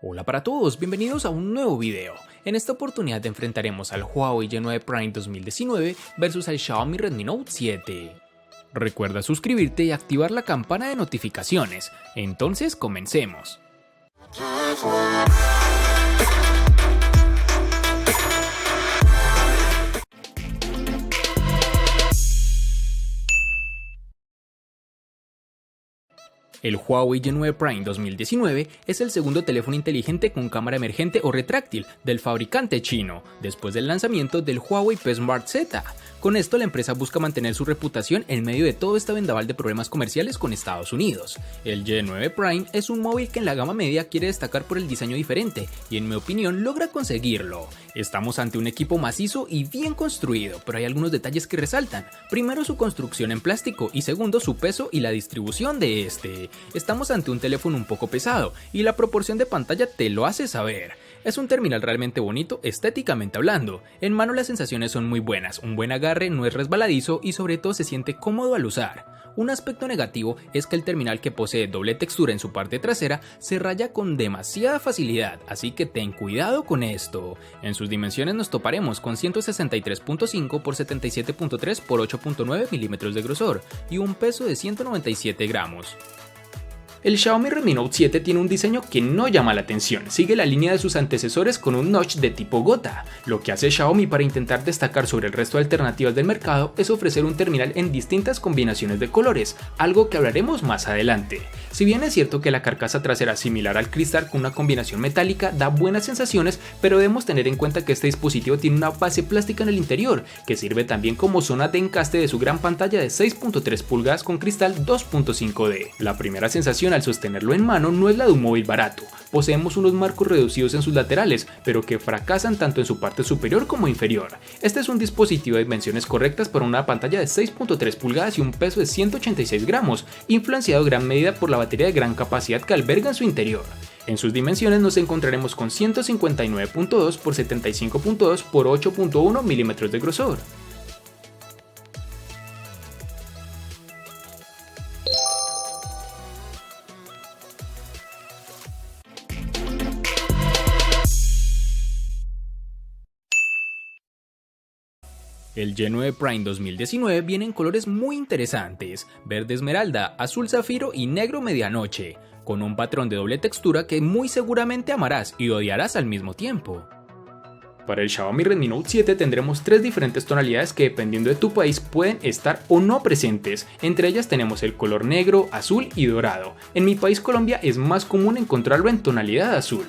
Hola para todos, bienvenidos a un nuevo video. En esta oportunidad enfrentaremos al Huawei Y9 Prime 2019 versus al Xiaomi Redmi Note 7. Recuerda suscribirte y activar la campana de notificaciones. Entonces comencemos. El Huawei Y9 Prime 2019 es el segundo teléfono inteligente con cámara emergente o retráctil del fabricante chino, después del lanzamiento del Huawei P Smart Z. Con esto la empresa busca mantener su reputación en medio de todo este vendaval de problemas comerciales con Estados Unidos. El Y9 Prime es un móvil que en la gama media quiere destacar por el diseño diferente y en mi opinión logra conseguirlo. Estamos ante un equipo macizo y bien construido, pero hay algunos detalles que resaltan. Primero, su construcción en plástico y segundo, su peso y la distribución de este. Estamos ante un teléfono un poco pesado y la proporción de pantalla te lo hace saber. Es un terminal realmente bonito estéticamente hablando. En mano las sensaciones son muy buenas, un buen agarre, no es resbaladizo y sobre todo se siente cómodo al usar. Un aspecto negativo es que el terminal, que posee doble textura en su parte trasera, se raya con demasiada facilidad, así que ten cuidado con esto. En sus dimensiones nos toparemos con 163.5 x 77.3 x 8.9 milímetros de grosor y un peso de 197 gramos. El Xiaomi Redmi Note 7 tiene un diseño que no llama la atención, sigue la línea de sus antecesores con un notch de tipo gota. Lo que hace Xiaomi para intentar destacar sobre el resto de alternativas del mercado es ofrecer un terminal en distintas combinaciones de colores, algo que hablaremos más adelante. Si bien es cierto que la carcasa trasera similar al cristal con una combinación metálica da buenas sensaciones, pero debemos tener en cuenta que este dispositivo tiene una base plástica en el interior, que sirve también como zona de encaste de su gran pantalla de 6.3 pulgadas con cristal 2.5D. La primera sensación al sostenerlo en mano no es la de un móvil barato. Poseemos unos marcos reducidos en sus laterales, pero que fracasan tanto en su parte superior como inferior. Este es un dispositivo de dimensiones correctas para una pantalla de 6.3 pulgadas y un peso de 186 gramos, influenciado en gran medida por la batería de gran capacidad que alberga en su interior. En sus dimensiones nos encontraremos con 159.2 x 75.2 x 8.1 milímetros de grosor. El Y9 Prime 2019 viene en colores muy interesantes: verde esmeralda, azul zafiro y negro medianoche, con un patrón de doble textura que muy seguramente amarás y odiarás al mismo tiempo. Para el Xiaomi Redmi Note 7 tendremos tres diferentes tonalidades que, dependiendo de tu país, pueden estar o no presentes. Entre ellas tenemos el color negro, azul y dorado. En mi país, Colombia, es más común encontrarlo en tonalidad azul.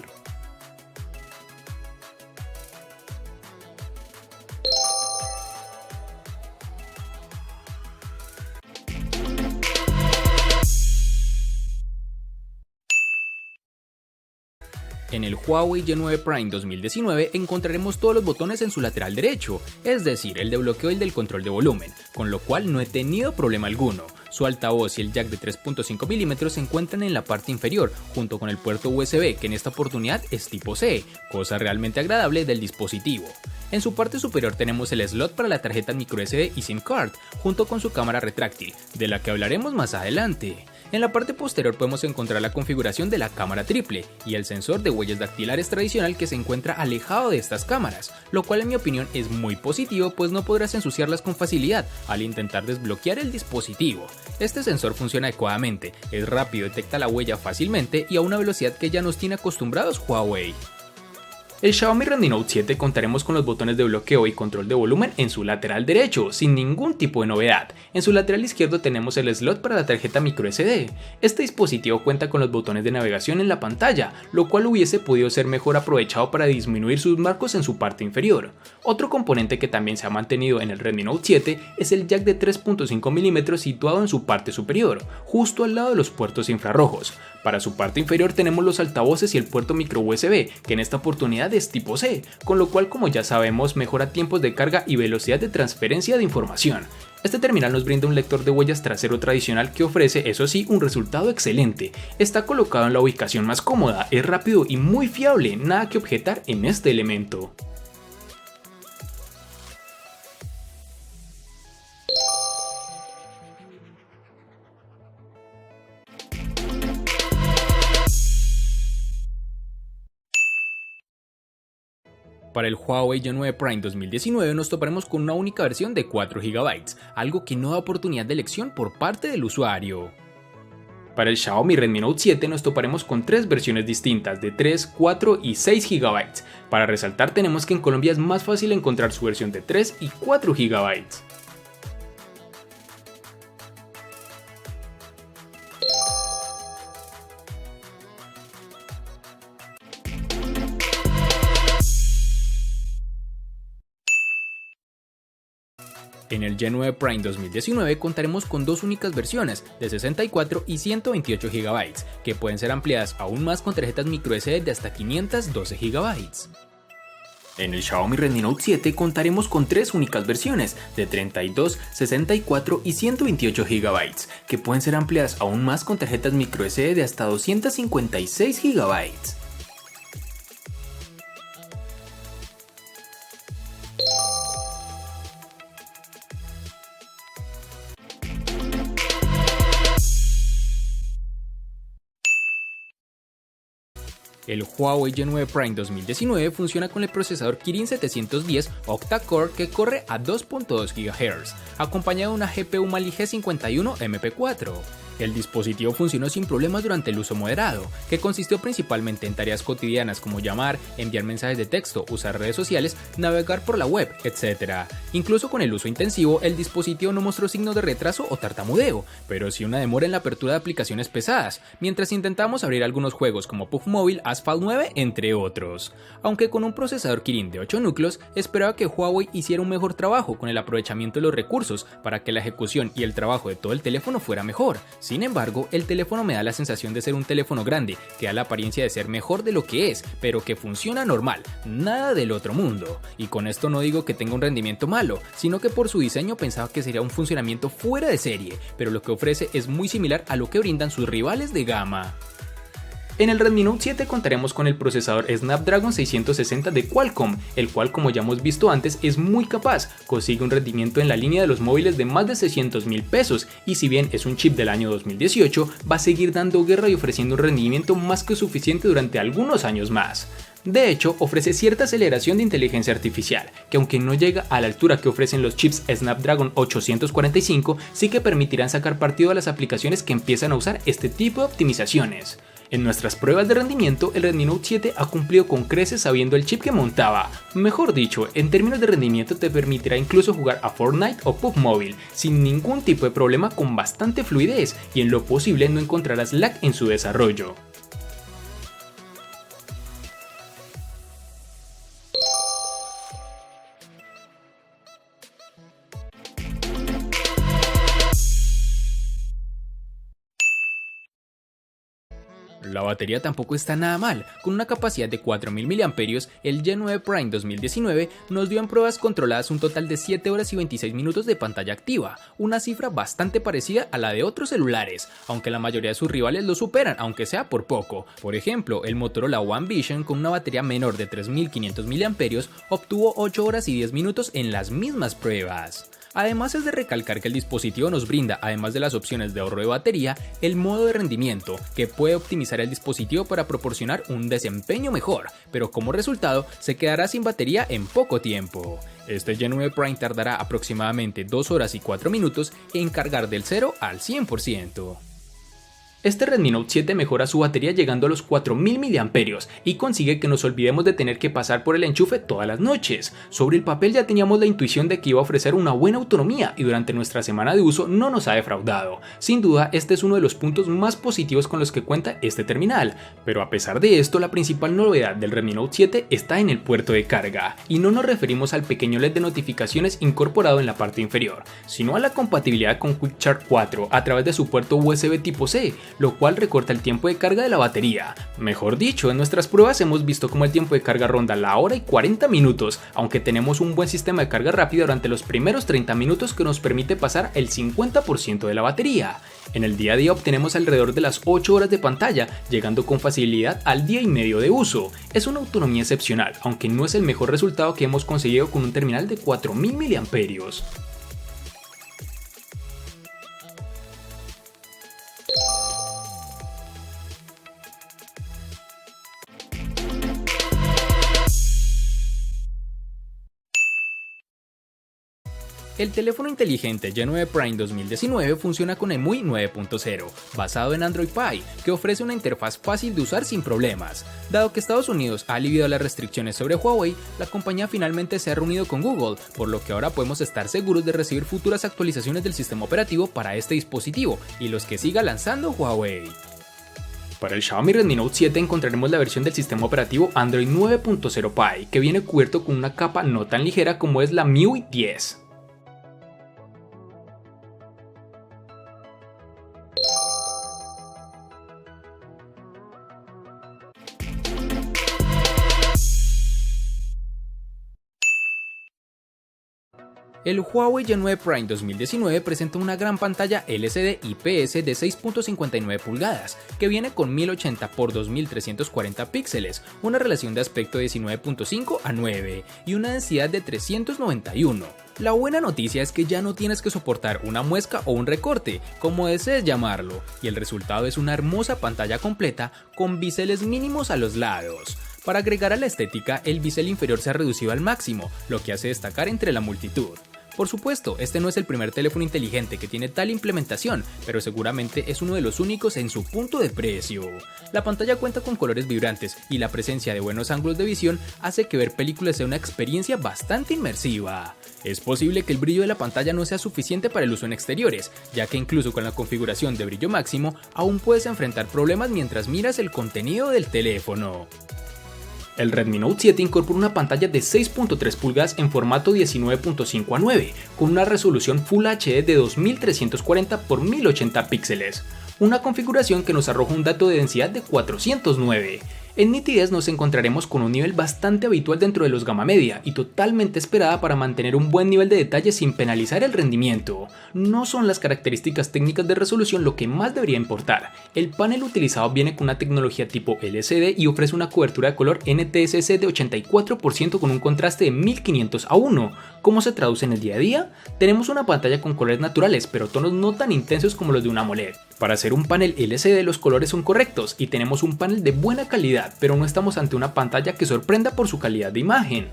En el Huawei Y9 Prime 2019 encontraremos todos los botones en su lateral derecho, es decir, el de bloqueo y el del control de volumen, con lo cual no he tenido problema alguno. Su altavoz y el jack de 3.5 milímetros se encuentran en la parte inferior, junto con el puerto USB, que en esta oportunidad es tipo C, cosa realmente agradable del dispositivo. En su parte superior tenemos el slot para la tarjeta microSD y SIM card, junto con su cámara retráctil, de la que hablaremos más adelante. En la parte posterior podemos encontrar la configuración de la cámara triple y el sensor de huellas dactilares tradicional, que se encuentra alejado de estas cámaras, lo cual en mi opinión es muy positivo, pues no podrás ensuciarlas con facilidad al intentar desbloquear el dispositivo. Este sensor funciona adecuadamente, es rápido, detecta la huella fácilmente y a una velocidad que ya nos tiene acostumbrados Huawei. El Xiaomi Redmi Note 7 contaremos con los botones de bloqueo y control de volumen en su lateral derecho, sin ningún tipo de novedad. En su lateral izquierdo tenemos el slot para la tarjeta microSD. Este dispositivo cuenta con los botones de navegación en la pantalla, lo cual hubiese podido ser mejor aprovechado para disminuir sus marcos en su parte inferior. Otro componente que también se ha mantenido en el Redmi Note 7 es el jack de 3.5 milímetros situado en su parte superior, justo al lado de los puertos infrarrojos. Para su parte inferior tenemos los altavoces y el puerto micro USB, que en esta oportunidad es tipo C, con lo cual, como ya sabemos, mejora tiempos de carga y velocidad de transferencia de información. Este terminal nos brinda un lector de huellas trasero tradicional que ofrece, eso sí, un resultado excelente. Está colocado en la ubicación más cómoda, es rápido y muy fiable, nada que objetar en este elemento. Para el Huawei G9 Prime 2019 nos toparemos con una única versión de 4 GB, algo que no da oportunidad de elección por parte del usuario. Para el Xiaomi Redmi Note 7 nos toparemos con 3 versiones distintas de 3, 4 y 6 GB. Para resaltar tenemos que en Colombia es más fácil encontrar su versión de 3 y 4 GB. En el G9 Prime 2019 contaremos con 2 únicas versiones de 64 y 128 GB, que pueden ser ampliadas aún más con tarjetas microSD de hasta 512 GB. En el Xiaomi Redmi Note 7 contaremos con 3 únicas versiones de 32, 64 y 128 GB, que pueden ser ampliadas aún más con tarjetas microSD de hasta 256 GB. El Huawei G9 Prime 2019 funciona con el procesador Kirin 710 octa-core que corre a 2.2 GHz, acompañado de una GPU Mali G51 MP4. El dispositivo funcionó sin problemas durante el uso moderado, que consistió principalmente en tareas cotidianas como llamar, enviar mensajes de texto, usar redes sociales, navegar por la web, etc. Incluso con el uso intensivo, el dispositivo no mostró signos de retraso o tartamudeo, pero sí una demora en la apertura de aplicaciones pesadas, mientras intentamos abrir algunos juegos como PUBG Mobile, Asphalt 9, entre otros. Aunque con un procesador Kirin de 8 núcleos, esperaba que Huawei hiciera un mejor trabajo con el aprovechamiento de los recursos para que la ejecución y el trabajo de todo el teléfono fuera mejor. Sin embargo, el teléfono me da la sensación de ser un teléfono grande, que da la apariencia de ser mejor de lo que es, pero que funciona normal, nada del otro mundo. Y con esto no digo que tenga un rendimiento malo, sino que por su diseño pensaba que sería un funcionamiento fuera de serie, pero lo que ofrece es muy similar a lo que brindan sus rivales de gama. En el Redmi Note 7 contaremos con el procesador Snapdragon 660 de Qualcomm, el cual, como ya hemos visto antes, es muy capaz, consigue un rendimiento en la línea de los móviles de más de 600.000 pesos y si bien es un chip del año 2018, va a seguir dando guerra y ofreciendo un rendimiento más que suficiente durante algunos años más. De hecho, ofrece cierta aceleración de inteligencia artificial, que aunque no llega a la altura que ofrecen los chips Snapdragon 845, sí que permitirán sacar partido a las aplicaciones que empiezan a usar este tipo de optimizaciones. En nuestras pruebas de rendimiento, el Redmi Note 7 ha cumplido con creces sabiendo el chip que montaba. Mejor dicho, en términos de rendimiento te permitirá incluso jugar a Fortnite o PUBG Mobile sin ningún tipo de problema, con bastante fluidez, y en lo posible no encontrarás lag en su desarrollo. La batería tampoco está nada mal, con una capacidad de 4000 mAh, el G9 Prime 2019 nos dio en pruebas controladas un total de 7 horas y 26 minutos de pantalla activa, una cifra bastante parecida a la de otros celulares, aunque la mayoría de sus rivales lo superan, aunque sea por poco. Por ejemplo, el Motorola One Vision con una batería menor de 3500 mAh obtuvo 8 horas y 10 minutos en las mismas pruebas. Además es de recalcar que el dispositivo nos brinda, además de las opciones de ahorro de batería, el modo de rendimiento, que puede optimizar el dispositivo para proporcionar un desempeño mejor, pero como resultado se quedará sin batería en poco tiempo. Este G9 Prime tardará aproximadamente 2 horas y 4 minutos en cargar del 0 al 100%. Este Redmi Note 7 mejora su batería llegando a los 4000 mAh y consigue que nos olvidemos de tener que pasar por el enchufe todas las noches. Sobre el papel ya teníamos la intuición de que iba a ofrecer una buena autonomía y durante nuestra semana de uso no nos ha defraudado. Sin duda, este es uno de los puntos más positivos con los que cuenta este terminal, pero a pesar de esto, la principal novedad del Redmi Note 7 está en el puerto de carga, y no nos referimos al pequeño LED de notificaciones incorporado en la parte inferior, sino a la compatibilidad con Quick Charge 4 a través de su puerto USB tipo C, lo cual recorta el tiempo de carga de la batería. Mejor dicho, en nuestras pruebas hemos visto cómo el tiempo de carga ronda la hora y 40 minutos, aunque tenemos un buen sistema de carga rápida durante los primeros 30 minutos que nos permite pasar el 50% de la batería. En el día a día obtenemos alrededor de las 8 horas de pantalla, llegando con facilidad al día y medio de uso. Es una autonomía excepcional, aunque no es el mejor resultado que hemos conseguido con un terminal de 4000 mAh. El teléfono inteligente G9 Prime 2019 funciona con EMUI 9.0, basado en Android Pie, que ofrece una interfaz fácil de usar sin problemas. Dado que Estados Unidos ha aliviado las restricciones sobre Huawei, la compañía finalmente se ha reunido con Google, por lo que ahora podemos estar seguros de recibir futuras actualizaciones del sistema operativo para este dispositivo y los que siga lanzando Huawei. Para el Xiaomi Redmi Note 7 encontraremos la versión del sistema operativo Android 9.0 Pie, que viene cubierto con una capa no tan ligera como es la MIUI 10. El Huawei G9 Prime 2019 presenta una gran pantalla LCD IPS de 6.59 pulgadas, que viene con 1080 x 2340 píxeles, una relación de aspecto de 19.5 a 9 y una densidad de 391. La buena noticia es que ya no tienes que soportar una muesca o un recorte, como desees llamarlo, y el resultado es una hermosa pantalla completa con biseles mínimos a los lados. Para agregar a la estética, el bisel inferior se ha reducido al máximo, lo que hace destacar entre la multitud. Por supuesto, este no es el primer teléfono inteligente que tiene tal implementación, pero seguramente es uno de los únicos en su punto de precio. La pantalla cuenta con colores vibrantes y la presencia de buenos ángulos de visión hace que ver películas sea una experiencia bastante inmersiva. Es posible que el brillo de la pantalla no sea suficiente para el uso en exteriores, ya que incluso con la configuración de brillo máximo, aún puedes enfrentar problemas mientras miras el contenido del teléfono. El Redmi Note 7 incorpora una pantalla de 6.3 pulgadas en formato 19.5 a 9, con una resolución Full HD de 2340 x 1080 píxeles, una configuración que nos arroja un dato de densidad de 409. En nitidez nos encontraremos con un nivel bastante habitual dentro de los gama media y totalmente esperada para mantener un buen nivel de detalle sin penalizar el rendimiento. No son las características técnicas de resolución lo que más debería importar. El panel utilizado viene con una tecnología tipo LCD y ofrece una cobertura de color NTSC de 84% con un contraste de 1500 a 1. ¿Cómo se traduce en el día a día? Tenemos una pantalla con colores naturales, pero tonos no tan intensos como los de una AMOLED. Para hacer un panel LCD los colores son correctos y tenemos un panel de buena calidad, pero no estamos ante una pantalla que sorprenda por su calidad de imagen.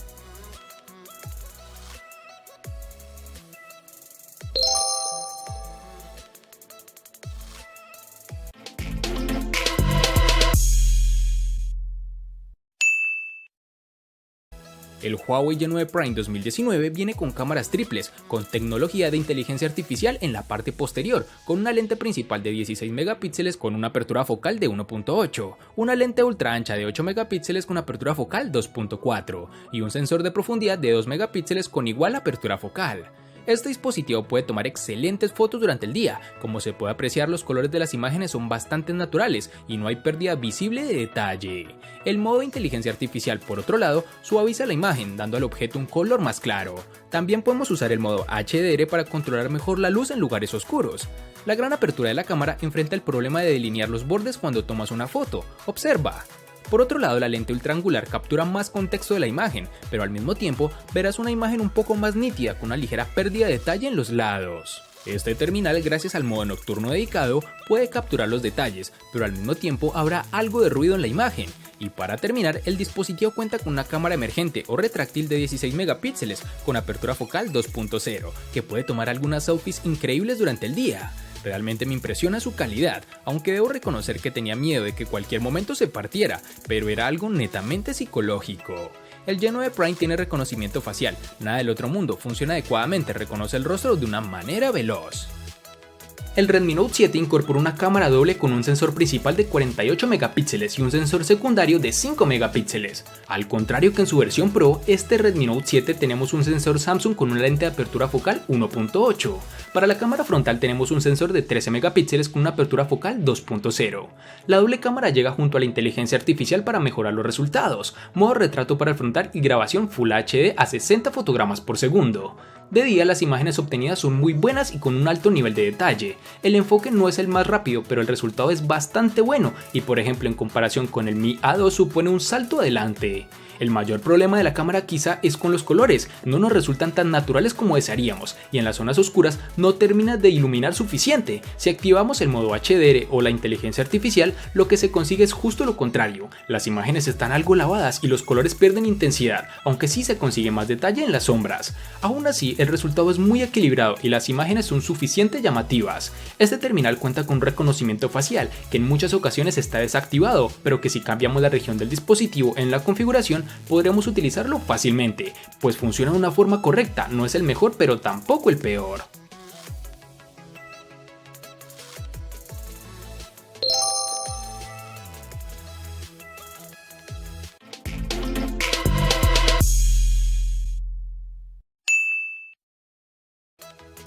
El Huawei G9 Prime 2019 viene con cámaras triples, con tecnología de inteligencia artificial en la parte posterior, con una lente principal de 16 megapíxeles con una apertura focal de 1.8, una lente ultra ancha de 8 megapíxeles con apertura focal 2.4 y un sensor de profundidad de 2 megapíxeles con igual apertura focal. Este dispositivo puede tomar excelentes fotos durante el día, como se puede apreciar los colores de las imágenes son bastante naturales y no hay pérdida visible de detalle. El modo de inteligencia artificial, por otro lado, suaviza la imagen dando al objeto un color más claro. También podemos usar el modo HDR para controlar mejor la luz en lugares oscuros. La gran apertura de la cámara enfrenta el problema de delinear los bordes cuando tomas una foto. Observa. Por otro lado, la lente ultraangular captura más contexto de la imagen, pero al mismo tiempo verás una imagen un poco más nítida con una ligera pérdida de detalle en los lados. Este terminal, gracias al modo nocturno dedicado, puede capturar los detalles, pero al mismo tiempo habrá algo de ruido en la imagen. Y para terminar, el dispositivo cuenta con una cámara emergente o retráctil de 16 megapíxeles con apertura focal 2.0, que puede tomar algunas selfies increíbles durante el día. Realmente me impresiona su calidad, aunque debo reconocer que tenía miedo de que cualquier momento se partiera, pero era algo netamente psicológico. El G9 Prime tiene reconocimiento facial, nada del otro mundo, funciona adecuadamente, reconoce el rostro de una manera veloz. El Redmi Note 7 incorpora una cámara doble con un sensor principal de 48 megapíxeles y un sensor secundario de 5 megapíxeles. Al contrario que en su versión Pro, este Redmi Note 7 tenemos un sensor Samsung con una lente de apertura focal 1.8. Para la cámara frontal tenemos un sensor de 13 megapíxeles con una apertura focal 2.0. La doble cámara llega junto a la inteligencia artificial para mejorar los resultados, modo retrato para el frontal y grabación Full HD a 60 fotogramas por segundo. De día las imágenes obtenidas son muy buenas y con un alto nivel de detalle. El enfoque no es el más rápido, pero el resultado es bastante bueno y por ejemplo en comparación con el Mi A2 supone un salto adelante. El mayor problema de la cámara quizá es con los colores, no nos resultan tan naturales como desearíamos y en las zonas oscuras no termina de iluminar suficiente. Si activamos el modo HDR o la inteligencia artificial, lo que se consigue es justo lo contrario, las imágenes están algo lavadas y los colores pierden intensidad, aunque sí se consigue más detalle en las sombras. Aún así, el resultado es muy equilibrado y las imágenes son suficientemente llamativas. Este terminal cuenta con reconocimiento facial, que en muchas ocasiones está desactivado, pero que si cambiamos la región del dispositivo en la configuración, podremos utilizarlo fácilmente, pues funciona de una forma correcta, no es el mejor pero tampoco el peor.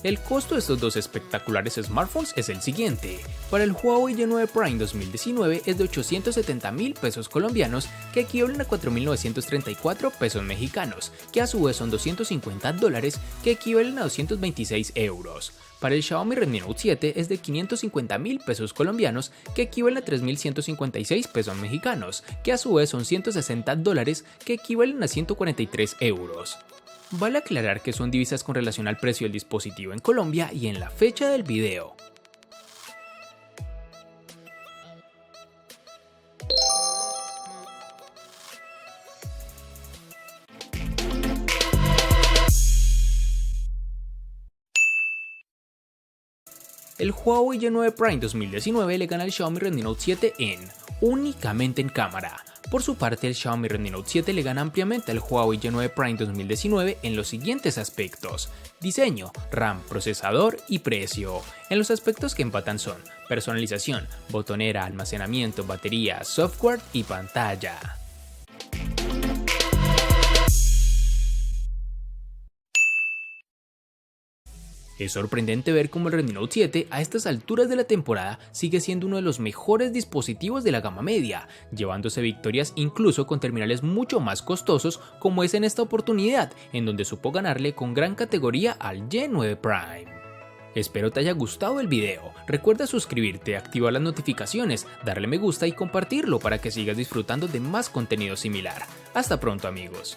El costo de estos dos espectaculares smartphones es el siguiente. Para el Huawei Y9 Prime 2019 es de 870.000 pesos colombianos, que equivalen a 4.934 pesos mexicanos, que a su vez son $250, que equivalen a 226 euros. Para el Xiaomi Redmi Note 7 es de 550.000 pesos colombianos, que equivalen a 3.156 pesos mexicanos, que a su vez son $160, que equivalen a 143 euros. Vale aclarar que son divisas con relación al precio del dispositivo en Colombia y en la fecha del video. El Huawei Y9 Prime 2019 le gana al Xiaomi Redmi Note 7 únicamente en cámara. Por su parte, el Xiaomi Redmi Note 7 le gana ampliamente al Huawei Y9 Prime 2019 en los siguientes aspectos: diseño, RAM, procesador y precio. En los aspectos que empatan son personalización, botonera, almacenamiento, batería, software y pantalla. Es sorprendente ver cómo el Redmi Note 7 a estas alturas de la temporada sigue siendo uno de los mejores dispositivos de la gama media, llevándose victorias incluso con terminales mucho más costosos como es en esta oportunidad, en donde supo ganarle con gran categoría al Y9 Prime. Espero te haya gustado el video, recuerda suscribirte, activar las notificaciones, darle me gusta y compartirlo para que sigas disfrutando de más contenido similar. Hasta pronto amigos.